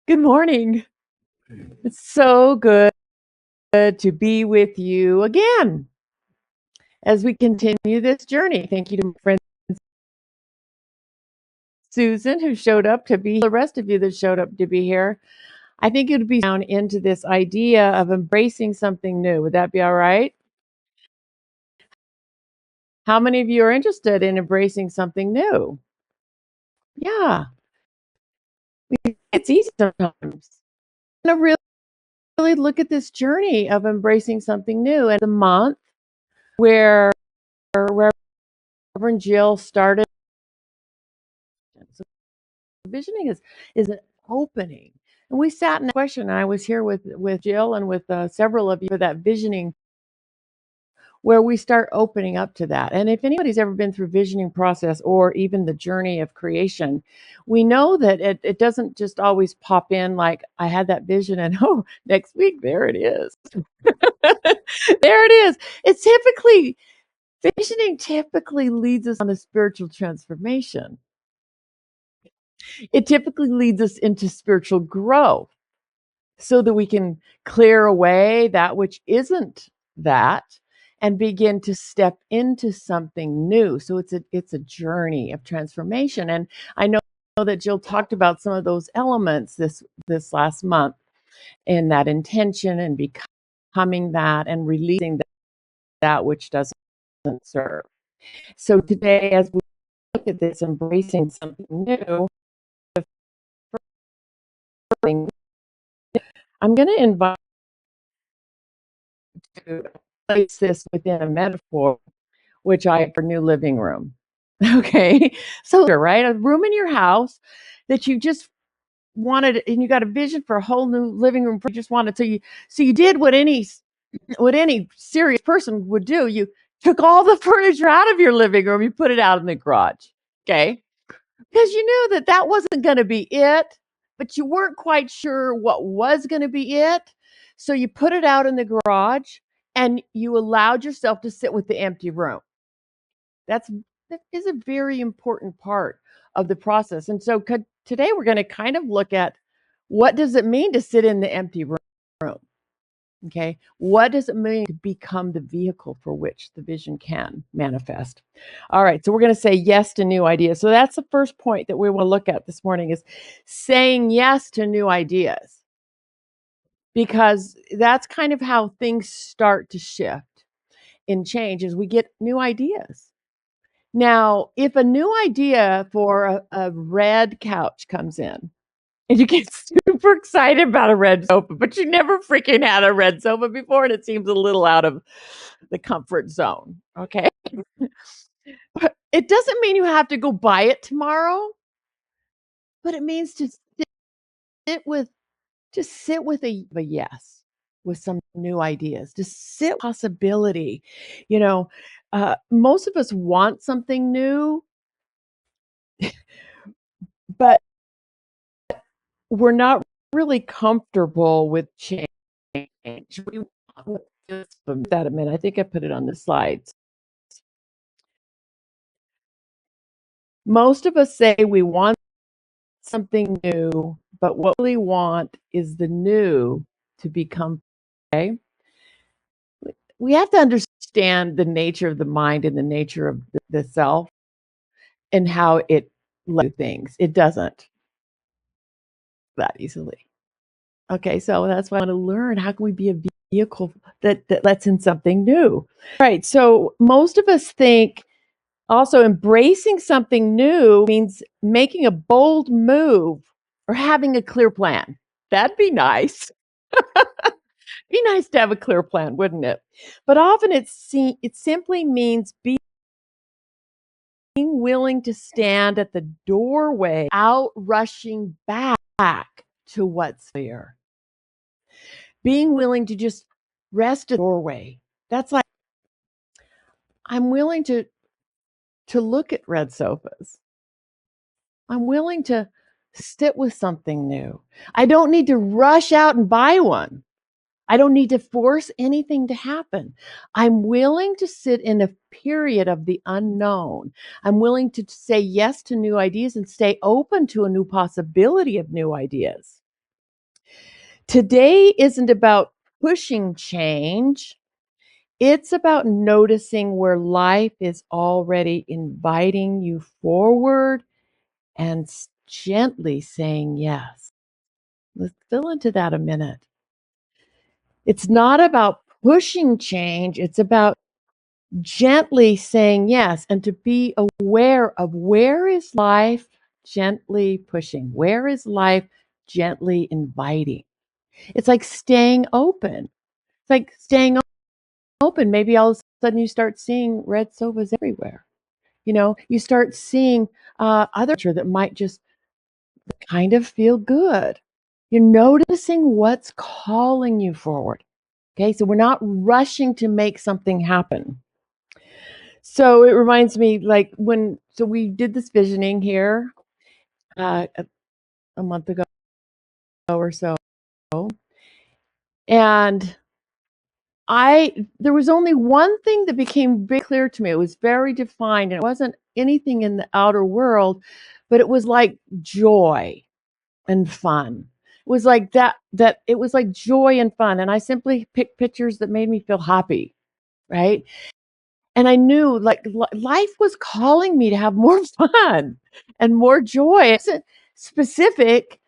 Good morning. It's so good to be with you again as we continue this journey. Thank you to my friend Susan, who showed up to be the rest of you that showed up to be here. I think it would be down into this idea of embracing something new. Would that be all right? How many of you are interested in embracing something new? Yeah, it's easy sometimes. I'm going to really look at this journey of embracing something new and the month where Reverend Jill started. So visioning is an opening. And we sat in that question. And I was here with Jill and with several of you for that visioning, where we start opening up to that. And if anybody's ever been through visioning process or even the journey of creation, we know that it doesn't just always pop in like I had that vision and oh, next week there it is. There it is. It's typically visioning typically leads us on a spiritual transformation. It typically leads us into spiritual growth so that we can clear away that which isn't that and begin to step into something new. So it's a journey of transformation. And I know that Jill talked about some of those elements this last month, and that intention and becoming that and releasing that which doesn't serve. So today, as we look at this, embracing something new, I'm going to invite you to place this within a metaphor, which I for new living room. Okay. So, right, a room in your house that you just wanted, and you got a vision for a whole new living room. You just wanted, so you did what any serious person would do. You took all the furniture out of your living room, you put it out in the garage. Okay. Because you knew that that wasn't going to be it, but you weren't quite sure what was going to be it. So you put it out in the garage and you allowed yourself to sit with the empty room. That's that is a very important part of the process. And so today we're going to kind of look at what does it mean to sit in the empty room? Okay. What does it mean to become the vehicle for which the vision can manifest? All right. So we're going to say yes to new ideas. So that's the first point that we want to look at this morning is saying yes to new ideas, because that's kind of how things start to shift and change as we get new ideas. Now, if a new idea for a red couch comes in, and you get super excited about a red sofa, but you never freaking had a red sofa before, and it seems a little out of the comfort zone. Okay. It doesn't mean you have to go buy it tomorrow, but it means to sit with just sit with a yes, with some new ideas, just sit possibility. You know, most of us want something new, but we're not really comfortable with change. We want that a minute. I think I put it on the slides. Most of us say we want something new, but what we want is the new to become okay. We have to understand the nature of the mind and the nature of the self and how it things. It doesn't that easily. Okay, so that's why I want to learn how can we be a vehicle that lets in something new. Right. So most of us think also embracing something new means making a bold move or having a clear plan. That'd be nice. Be nice to have a clear plan, wouldn't it? But often it simply means being willing to stand at the doorway, out rushing back to what's there. Being willing to just rest at the doorway. That's like I'm willing to look at red sofas. I'm willing to sit with something new. I don't need to rush out and buy one. I don't need to force anything to happen. I'm willing to sit in a period of the unknown. I'm willing to say yes to new ideas and stay open to a new possibility of new ideas. Today isn't about pushing change. It's about noticing where life is already inviting you forward and gently saying yes. Let's fill into that a minute. It's not about pushing change, it's about gently saying yes, and to be aware of where is life gently pushing, where is life gently inviting. It's like staying open. It's like staying open. Maybe all of a sudden you start seeing red sofas everywhere. You start seeing other that might just kind of feel good. You're noticing what's calling you forward. Okay, so we're not rushing to make something happen. So it reminds me, like so we did this visioning here a month ago or so, and there was only one thing that became very clear to me. It was very defined, and it wasn't anything in the outer world, but it was like joy and fun. It was like that it was like joy and fun. And I simply picked pictures that made me feel happy, right? And I knew like life was calling me to have more fun and more joy. It wasn't specific.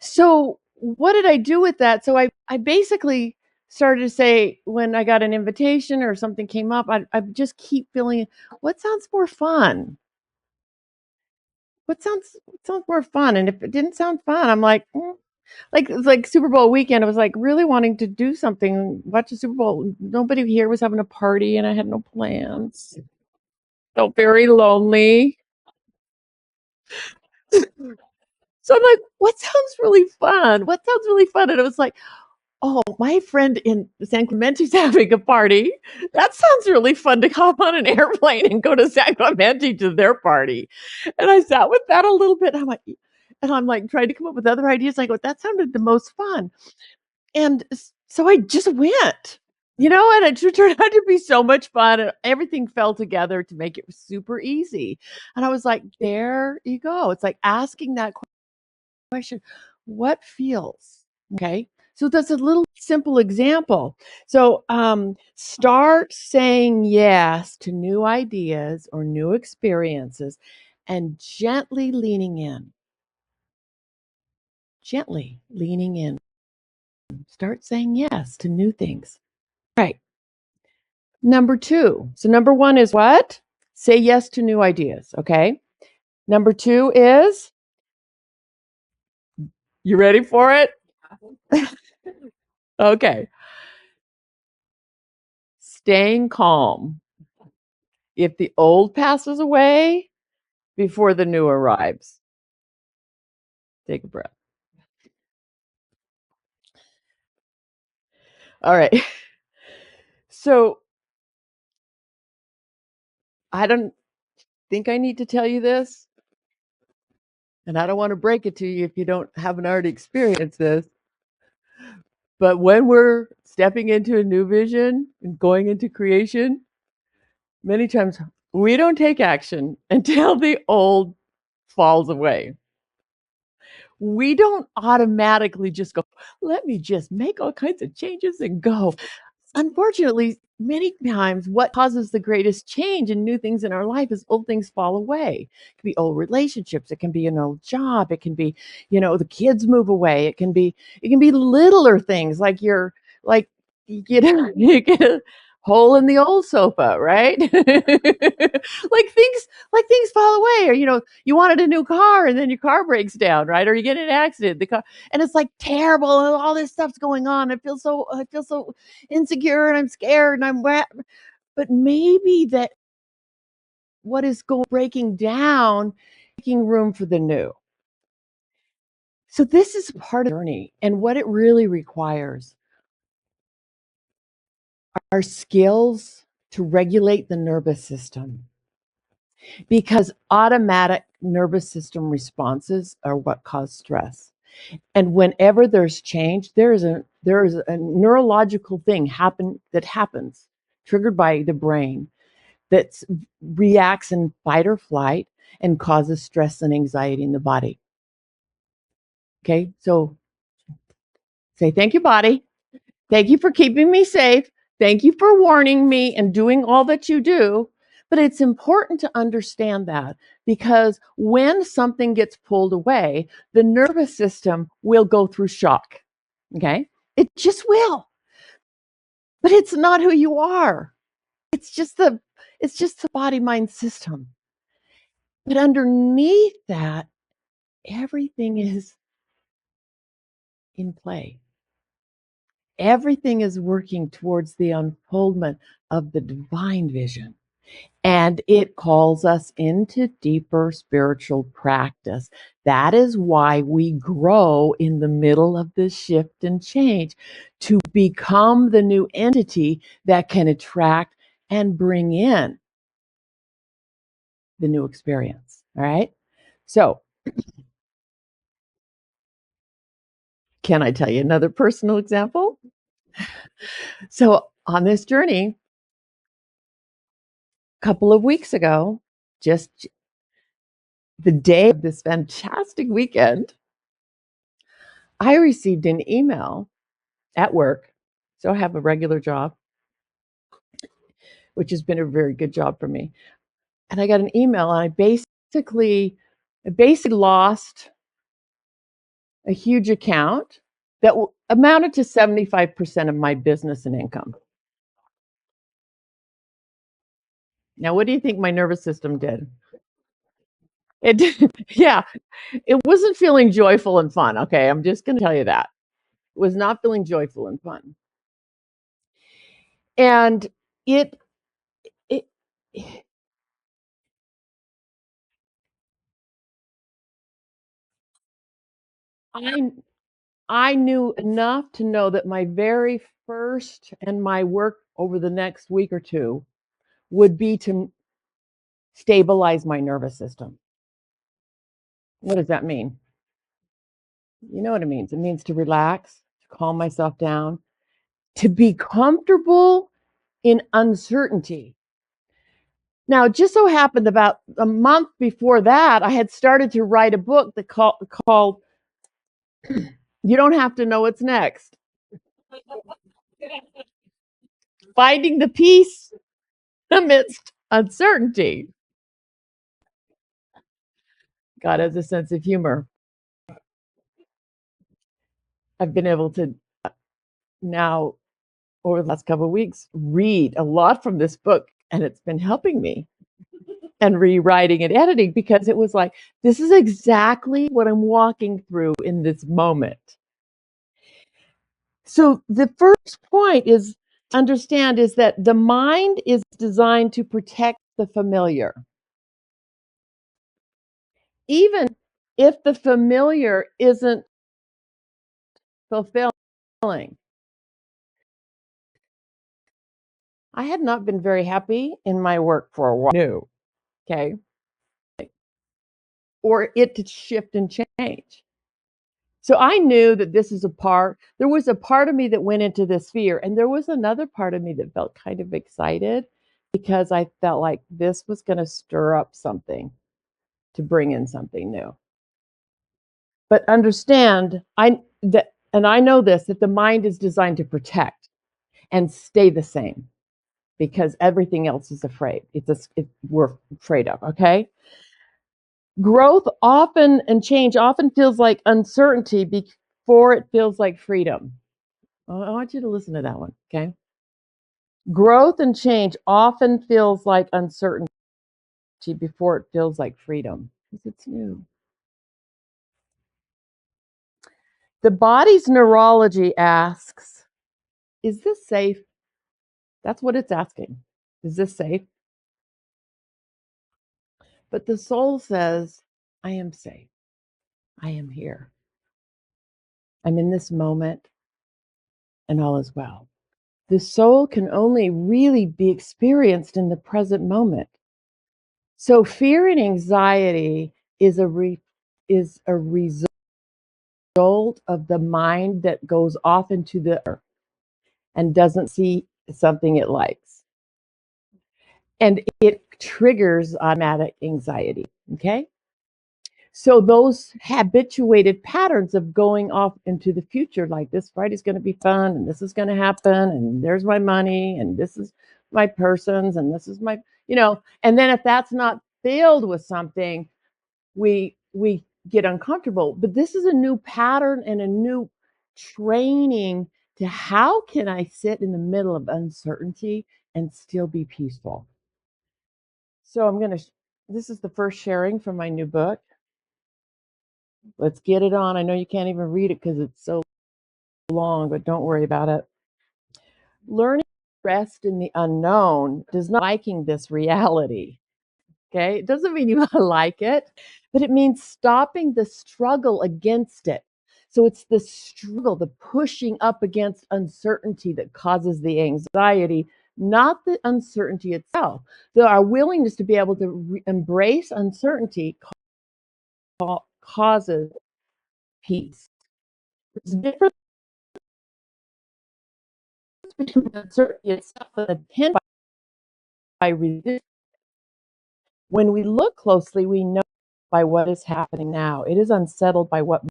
So what did I do with that? So I basically started to say when I got an invitation or something came up, I just keep feeling what sounds more fun? What sounds more fun? And if it didn't sound fun, I'm like, like Super Bowl weekend, I was like really wanting to do something, watch the Super Bowl. Nobody here was having a party and I had no plans. Felt very lonely. So I'm like, what sounds really fun? What sounds really fun? And it was like, oh, my friend in San Clemente's having a party. That sounds really fun to hop on an airplane and go to San Clemente to their party. And I sat with that a little bit. And I'm like trying to come up with other ideas. I go, that sounded the most fun. And so I just went, and it turned out to be so much fun. And everything fell together to make it super easy. And I was like, there you go. It's like asking that question, what feels? Okay. So that's a little simple example. So start saying yes to new ideas or new experiences and gently leaning in. Gently leaning in. Start saying yes to new things. Right. Number two. So number one is what? Say yes to new ideas. Okay. Number two is, you ready for it? Okay. Staying calm. If the old passes away before the new arrives. Take a breath. All right. So I don't think I need to tell you this, and I don't want to break it to you if you haven't already experienced this. But when we're stepping into a new vision and going into creation, many times we don't take action until the old falls away. We don't automatically just go, let me just make all kinds of changes and go. Unfortunately, many times what causes the greatest change and new things in our life is old things fall away. It can be old relationships, it can be an old job, it can be, the kids move away, it can be littler things like you get you get a hole in the old sofa, right? Like things fall away, or you wanted a new car and then your car breaks down, right? Or you get in an accident, the car, and it's like terrible and all this stuff's going on. I feel so insecure and I'm scared and but maybe that what is going breaking down, making room for the new. So this is part of the journey, and what it really requires are skills to regulate the nervous system, because automatic nervous system responses are what cause stress. And whenever there's change, there is a neurological thing that happens triggered by the brain that reacts in fight or flight and causes stress and anxiety in the body. Okay, so Say, thank you, body. Thank you for keeping me safe. Thank you for warning me and doing all that you do. But it's important to understand that because when something gets pulled away, the nervous system will go through shock. Okay? It just will. But it's not who you are. It's just the body mind system. But underneath that, everything is in play. Everything is working towards the unfoldment of the divine vision. And it calls us into deeper spiritual practice. That is why we grow in the middle of this shift and change to become the new entity that can attract and bring in the new experience. All right. So, can I tell you another personal example? So, on this journey, a couple of weeks ago, just the day of this fantastic weekend, I received an email at work. So I have a regular job, which has been a very good job for me. And I got an email, and I basically lost a huge account that amounted to 75% of my business and income. Now, what do you think my nervous system did? It did, yeah, it wasn't feeling joyful and fun. Okay, I'm just going to tell you that. It was not feeling joyful and fun. And it, it, I I knew enough to know that my very first and my work over the next week or two would be to stabilize my nervous system. What does that mean? You know what it means. It means to relax, to calm myself down, to be comfortable in uncertainty. Now, it just so happened about a month before that, I had started to write a book called You Don't Have to Know What's Next, Finding the Peace Amidst Uncertainty. God has a sense of humor. I've been able to now, over the last couple of weeks, read a lot from this book, and it's been helping me and rewriting and editing because it was like, this is exactly what I'm walking through in this moment. So the first point is understand is that the mind is designed to protect the familiar. Even if the familiar isn't fulfilling. I had not been very happy in my work for a while. No, okay, or it to shift and change. So I knew that there was a part of me that went into this fear, and there was another part of me that felt kind of excited because I felt like this was going to stir up something to bring in something new. But understand, I know this, that the mind is designed to protect and stay the same because everything else is afraid. We're afraid of, okay? Growth often and change often feels like uncertainty before it feels like freedom. I want you to listen to that one, okay? Growth and change often feels like uncertainty before it feels like freedom because it's new. The body's neurology asks, is this safe? That's what it's asking. Is this safe? But the soul says, I am safe. I am here. I'm in this moment and all is well. The soul can only really be experienced in the present moment. So fear and anxiety is a result of the mind that goes off into the earth and doesn't see something it likes. And it triggers automatic anxiety. Okay. So those habituated patterns of going off into the future, like this Friday's going to be fun and this is going to happen and there's my money and this is my persons and this is my, and then if that's not filled with something, we get uncomfortable. But this is a new pattern and a new training to how can I sit in the middle of uncertainty and still be peaceful. So this is the first sharing from my new book. Let's get it on. I know you can't even read it because it's so long, but don't worry about it. Learning to rest in the unknown does not liking this reality. Okay, it doesn't mean you like it, but it means stopping the struggle against it. So it's the struggle, the pushing up against uncertainty that causes the anxiety, not the uncertainty itself. So our willingness to be able to embrace uncertainty causes peace. It's different between uncertainty itself and the pin by resistance. When we look closely, we know by what is happening now. It is unsettled by what.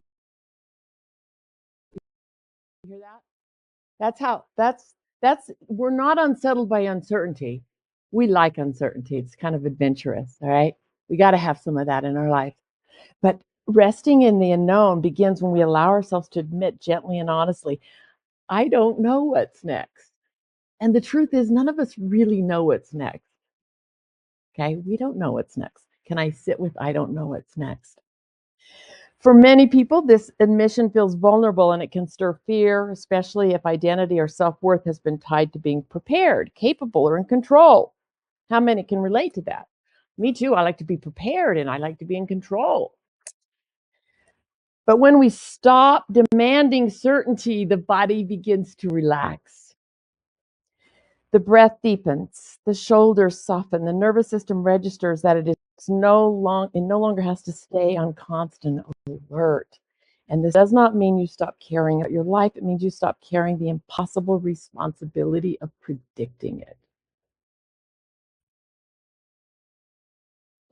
You hear that? That's we're not unsettled by uncertainty. We like uncertainty. It's kind of adventurous, all right? We got to have some of that in our life. But resting in the unknown begins when we allow ourselves to admit gently and honestly, I don't know what's next. And the truth is, none of us really know what's next. Okay? We don't know what's next. Can I sit with, I don't know what's next? For many people, this admission feels vulnerable and it can stir fear, especially if identity or self-worth has been tied to being prepared, capable, or in control. How many can relate to that? Me too. I like to be prepared and I like to be in control. But when we stop demanding certainty, the body begins to relax. The breath deepens, the shoulders soften, the nervous system registers that it no longer has to stay on constant alert. And this does not mean you stop caring about your life. It means you stop carrying the impossible responsibility of predicting it.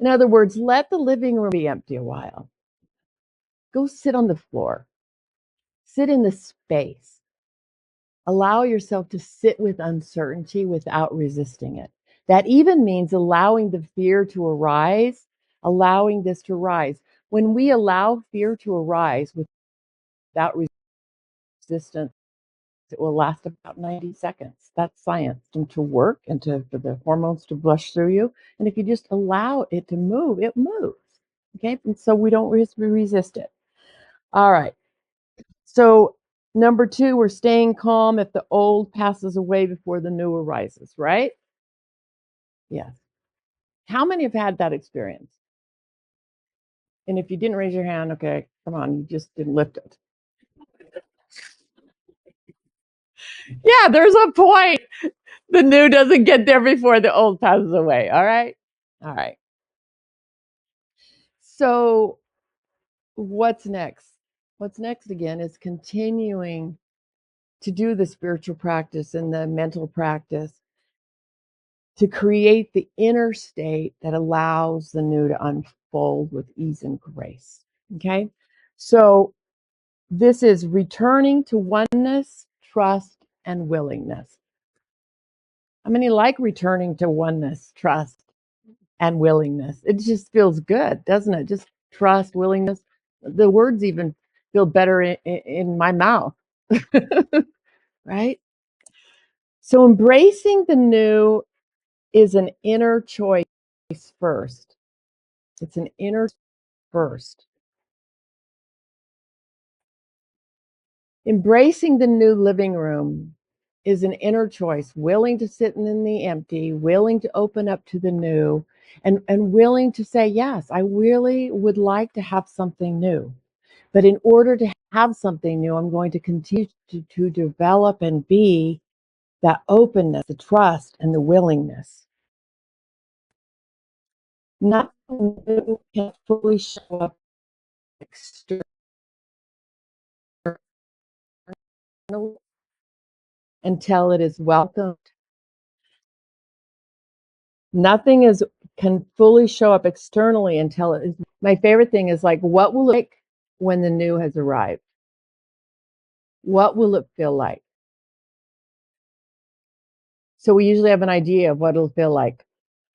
In other words, let the living room be empty a while. Go sit on the floor. Sit in the space. Allow yourself to sit with uncertainty without resisting it. That even means allowing the fear to arise, allowing this to rise. When we allow fear to arise without resistance, it will last about 90 seconds. That's science. And to work and for the hormones to blush through you. And if you just allow it to move, it moves. Okay. And so we don't resist it. All right. So number 2, we're staying calm if the old passes away before the new arises, right? Yes. How many have had that experience? And if you didn't raise your hand, okay, come on, you just didn't lift it. Yeah, there's a point. The new doesn't get there before the old passes away. All right. All right. So what's next? What's next again is continuing to do the spiritual practice and the mental practice to create the inner state that allows the new to unfold with ease and grace. Okay. So this is returning to oneness, trust, and willingness. How many like returning to oneness, trust, and willingness? It just feels good, doesn't it? Just trust, willingness. The words even feel better in my mouth, right? So embracing the new is an inner choice first. It's an inner first. Embracing the new living room is an inner choice, willing to sit in the empty, willing to open up to the new, and willing to say, yes, I really would like to have something new. But in order to have something new, I'm going to continue to develop and be that openness, the trust, and the willingness. Nothing new can fully show up externally until it is welcomed. Nothing can fully show up externally until it is My favorite thing is like, what will it like when the new has arrived? What will it feel like? So we usually have an idea of what it'll feel like.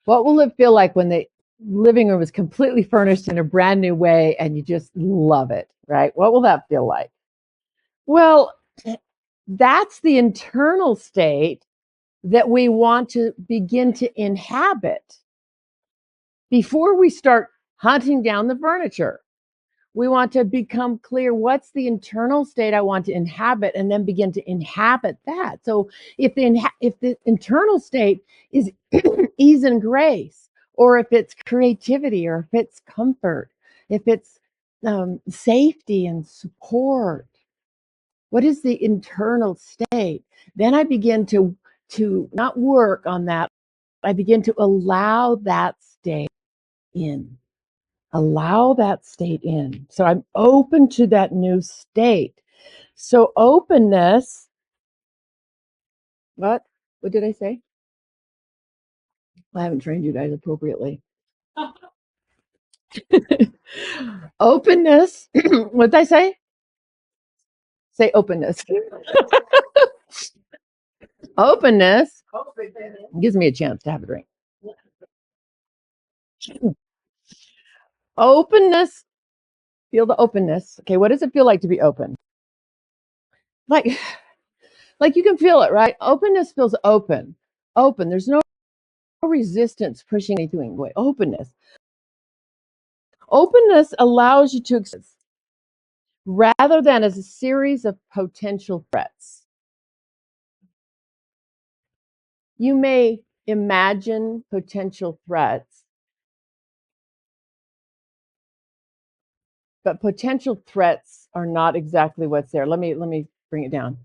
What will it feel like when the living room is completely furnished in a brand new way and you just love it, right? What will that feel like? Well, that's the internal state that we want to begin to inhabit before we start hunting down the furniture. We want to become clear what's the internal state I want to inhabit and then begin to inhabit that. So if the internal state is ease and grace, or if it's creativity, or if it's comfort, if it's safety and support, what is the internal state? Then I begin to not work on that. I begin to allow that state in. Allow that state in. So I'm open to that new state. So openness, what? What did I say? I haven't trained you guys appropriately. Openness. What did I say? Say openness. Openness gives me a chance to have a drink. Openness. Feel the openness. Okay, what does it feel like to be open? Like, like you can feel it, right? Openness feels open. Open. There's no resistance pushing anything away. Openness. Openness allows you to exist rather than as a series of potential threats. You may imagine potential threats, but potential threats are not exactly what's there. Let me bring it down.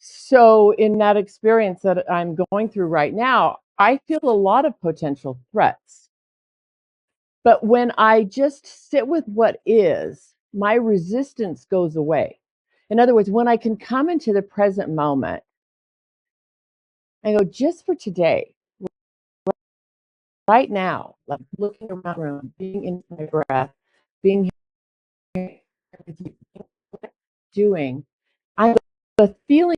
So in that experience that I'm going through right now, I feel a lot of potential threats. But when I just sit with what is, my resistance goes away. In other words, when I can come into the present moment and go, just for today, right now, like looking around the room, being in my breath, being here with you, doing, I'm the feeling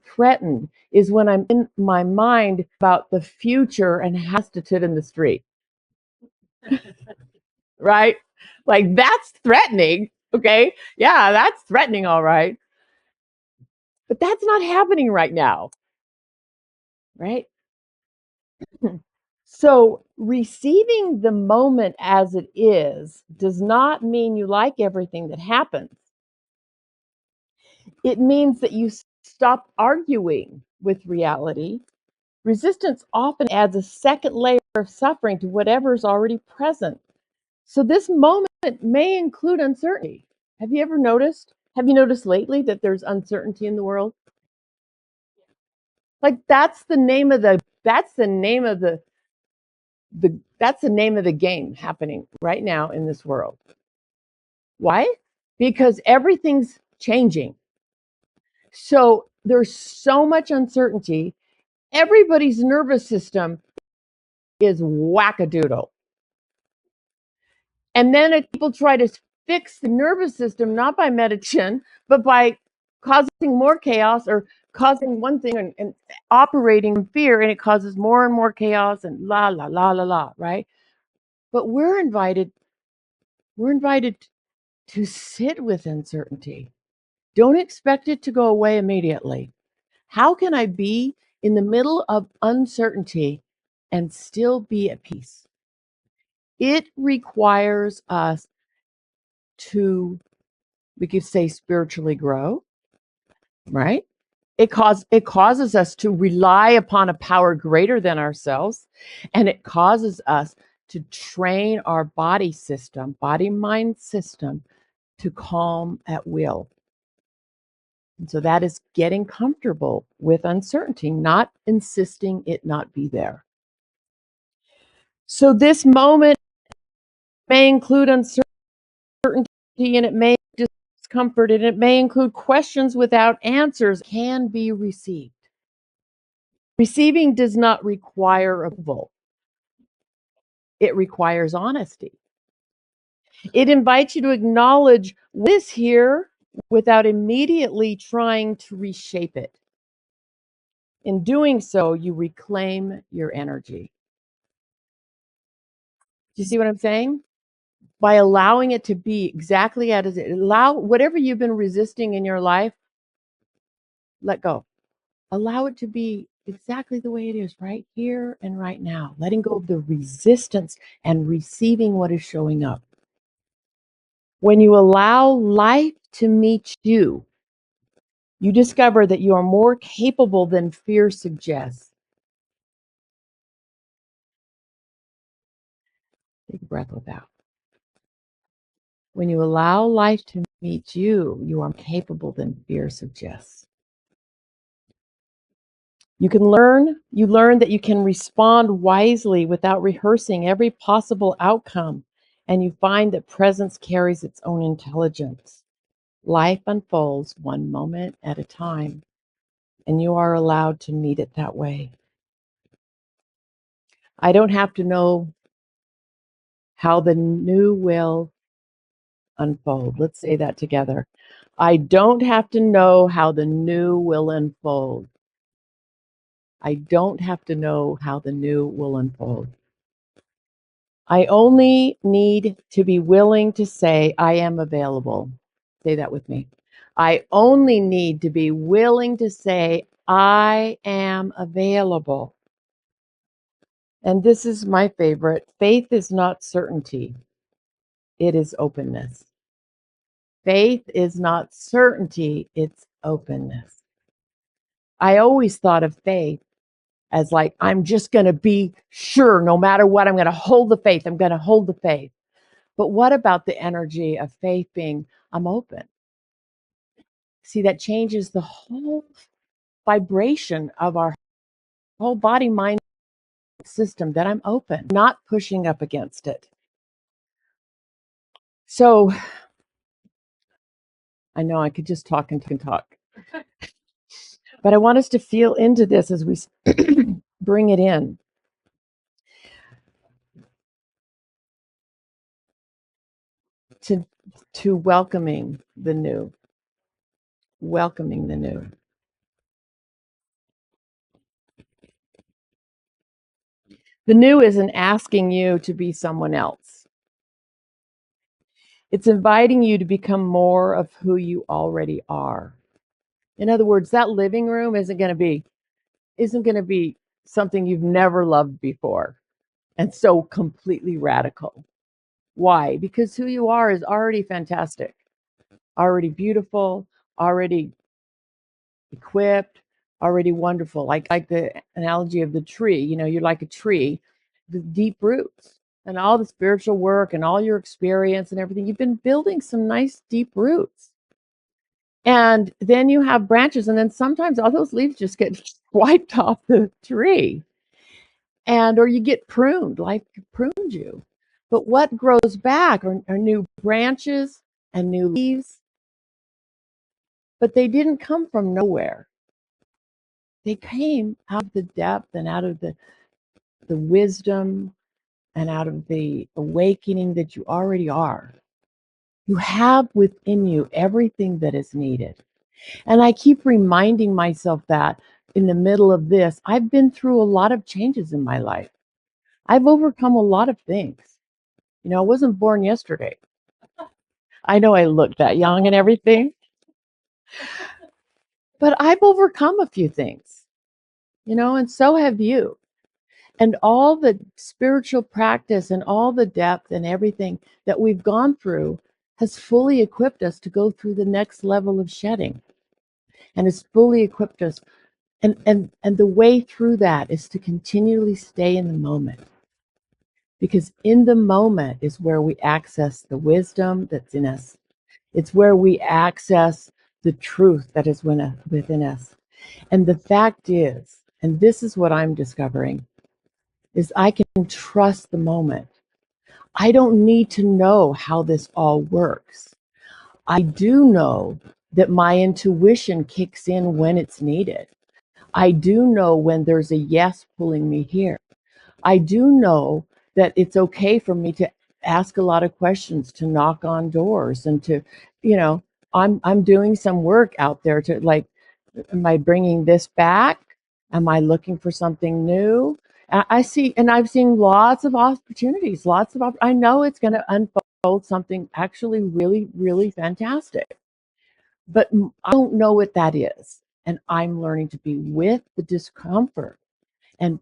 threatened is when I'm in my mind about the future and has to sit in the street, right? Like that's threatening. Okay. Yeah, that's threatening. All right. But that's not happening right now. Right. So receiving the moment as it is does not mean you like everything that happens. It means that you stop arguing with reality. Resistance often adds a second layer of suffering to whatever is already present. So this moment may include uncertainty. Have you ever noticed? Have you noticed lately that there's uncertainty in the world? Like that's the name of the that's the name of the game happening right now in this world. Why? Because everything's changing. So there's so much uncertainty. Everybody's nervous system is wackadoodle. And then people try to fix the nervous system, not by meditation, but by causing more chaos or causing one thing and operating in fear, and it causes more and more chaos and la, la, la, la, la, right? But we're invited to sit with uncertainty. Don't expect it to go away immediately. How can I be in the middle of uncertainty and still be at peace? It requires us to, we could say, spiritually grow, right? It causes us to rely upon a power greater than ourselves, and it causes us to train our body system, body mind system, to calm at will. And so that is getting comfortable with uncertainty, not insisting it not be there. So this moment may include uncertainty, and it may discomfort, and it may include questions without answers can be received. Receiving does not require approval. It requires honesty. It invites you to acknowledge what is here without immediately trying to reshape it. In doing so, you reclaim your energy. Do you see what I'm saying? By allowing it to be exactly as it allow whatever you've been resisting in your life, let go. Allow it to be exactly the way it is right here and right now. Letting go of the resistance and receiving what is showing up. When you allow life to meet you, you discover that you are more capable than fear suggests. Take a breath with that. When you allow life to meet you, you are capable than fear suggests. You learn that you can respond wisely without rehearsing every possible outcome, and you find that presence carries its own intelligence. Life unfolds one moment at a time, and you are allowed to meet it that way. I don't have to know how the new will unfold. Let's say that together. I don't have to know how the new will unfold. I don't have to know how the new will unfold. I only need to be willing to say, I am available. Say that with me. I only need to be willing to say, I am available. And this is my favorite. Faith is not certainty, it is openness. Faith is not certainty, it's openness. I always thought of faith as like, I'm just going to be sure no matter what, I'm going to hold the faith. I'm going to hold the faith. But what about the energy of faith being, I'm open? See, that changes the whole vibration of our whole body mind system, that I'm open, not pushing up against it. So I know I could just talk and talk, but I want us to feel into this as we bring it in. To welcoming the new. Welcoming the new. The new isn't asking you to be someone else. It's inviting you to become more of who you already are. In other words, that living room isn't going to be something you've never loved before and so completely radical. Why? Because who you are is already fantastic, already beautiful, already equipped, already wonderful. Like the analogy of the tree, you're like a tree with deep roots, and all the spiritual work and all your experience and everything, you've been building some nice deep roots. And then you have branches, and then sometimes all those leaves just get wiped off the tree. Or you get pruned, life prunes you. But what grows back are new branches and new leaves. But they didn't come from nowhere. They came out of the depth and out of the wisdom and out of the awakening that you already are. You have within you everything that is needed. And I keep reminding myself that in the middle of this, I've been through a lot of changes in my life. I've overcome a lot of things. I wasn't born yesterday. I know I look that young and everything, but I've overcome a few things, and so have you. And all the spiritual practice and all the depth and everything that we've gone through has fully equipped us to go through the next level of shedding, and has fully equipped us. And the way through that is to continually stay in the moment. Because in the moment is where we access the wisdom that's in us. It's where we access the truth that is within us. And the fact is, and this is what I'm discovering, is I can trust the moment. I don't need to know how this all works. I do know that my intuition kicks in when it's needed. I do know when there's a yes pulling me here. I do know that it's okay for me to ask a lot of questions, to knock on doors, and to, you know, I'm doing some work out there to like, am I bringing this back? Am I looking for something new? I see, and I've seen lots of opportunities, I know it's going to unfold something actually really, really fantastic, but I don't know what that is. And I'm learning to be with the discomfort and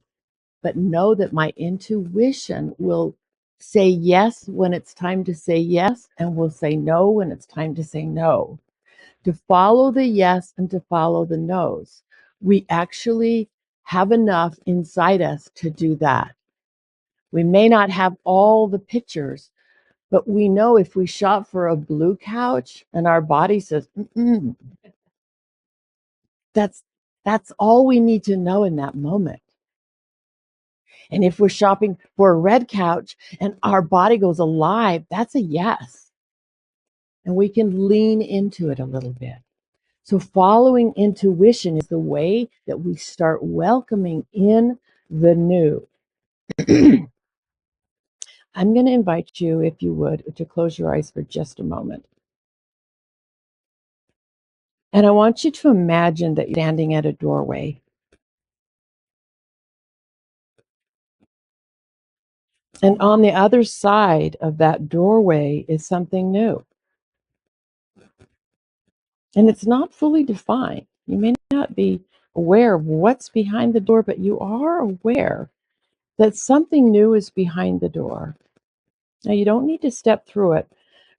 but know that my intuition will say yes when it's time to say yes and will say no when it's time to say no. To follow the yes and to follow the no's. We actually have enough inside us to do that. We may not have all the pictures, but we know if we shop for a blue couch and our body says, mm-mm, that's that's all we need to know in that moment. And if we're shopping for a red couch and our body goes alive, that's a yes. And we can lean into it a little bit. So following intuition is the way that we start welcoming in the new. I'm going to invite you, if you would, to close your eyes for just a moment. And I want you to imagine that you're standing at a doorway. And on the other side of that doorway is something new. And it's not fully defined. You may not be aware of what's behind the door, but you are aware that something new is behind the door. Now, you don't need to step through it.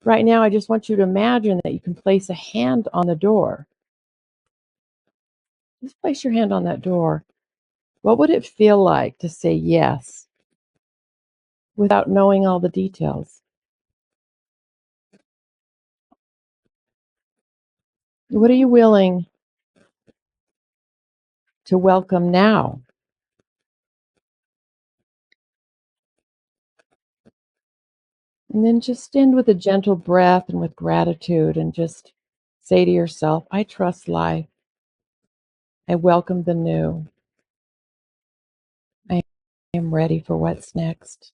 Right now, I just want you to imagine that you can place a hand on the door. Just place your hand on that door. What would it feel like to say yes without knowing all the details? What are you willing to welcome now? And then just end with a gentle breath and with gratitude and just say to yourself, I trust life. I welcome the new. I am ready for what's next.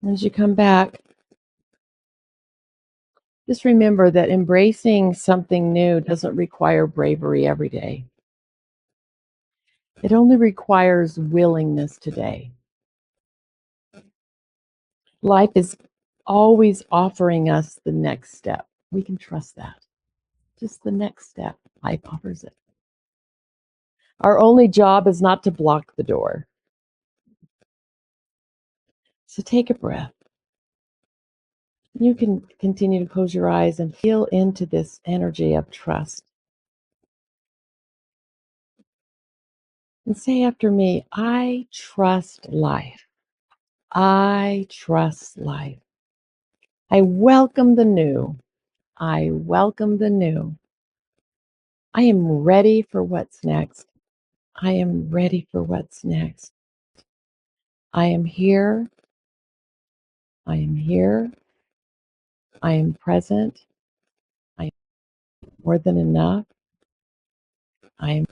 As you come back, just remember that embracing something new doesn't require bravery every day. It only requires willingness today. Life is always offering us the next step. We can trust that. Just the next step. Life offers it. Our only job is not to block the door. So take a breath. You can continue to close your eyes and feel into this energy of trust. And say after me, I trust life. I trust life. I welcome the new. I welcome the new. I am ready for what's next. I am ready for what's next. I am here. I am here. I am present. I am more than enough. I am.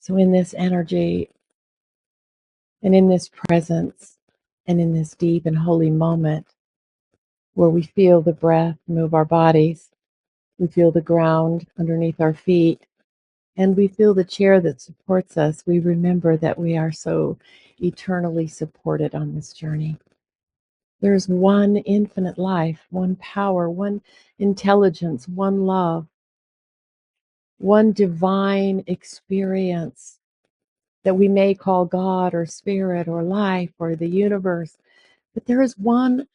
So, in this energy and in this presence and in this deep and holy moment where we feel the breath move our bodies, we feel the ground underneath our feet, and we feel the chair that supports us, we remember that we are so eternally supported on this journey. There's one infinite life, one power, one intelligence, one love, one divine experience that we may call God or spirit or life or the universe. But there is one,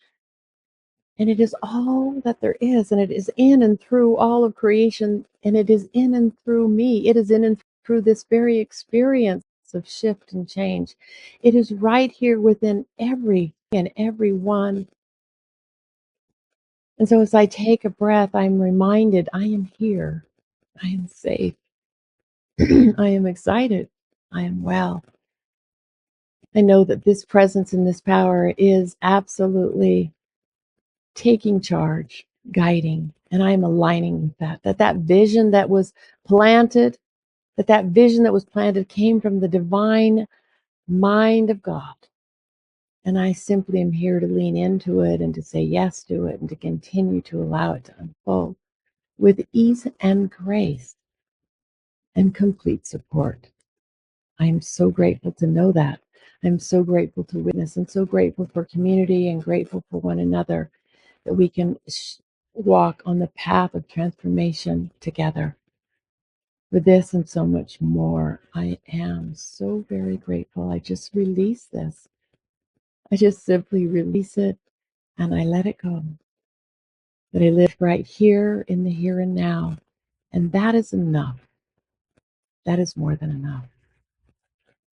and it is all that there is, and it is in and through all of creation, and it is in and through me. It is in and through this very experience of shift and change. It is right here within every and every one. And so as I take a breath, I'm reminded I am here. I am safe. I am excited. I am well. I know that this presence and this power is absolutely taking charge. guiding, and I am aligning with that vision that was planted, that vision that was planted came from the divine mind of God. And I simply am here to lean into it and to say yes to it and to continue to allow it to unfold with ease and grace and complete support. I'm so grateful to know that. I'm so grateful to witness and so grateful for community and grateful for one another that we can walk on the path of transformation together. For this and so much more, I am so very grateful. I just release this. I just simply release it and I let it go. That I live right here in the here and now. And that is enough. That is more than enough.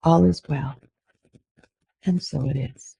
All is well. And so it is.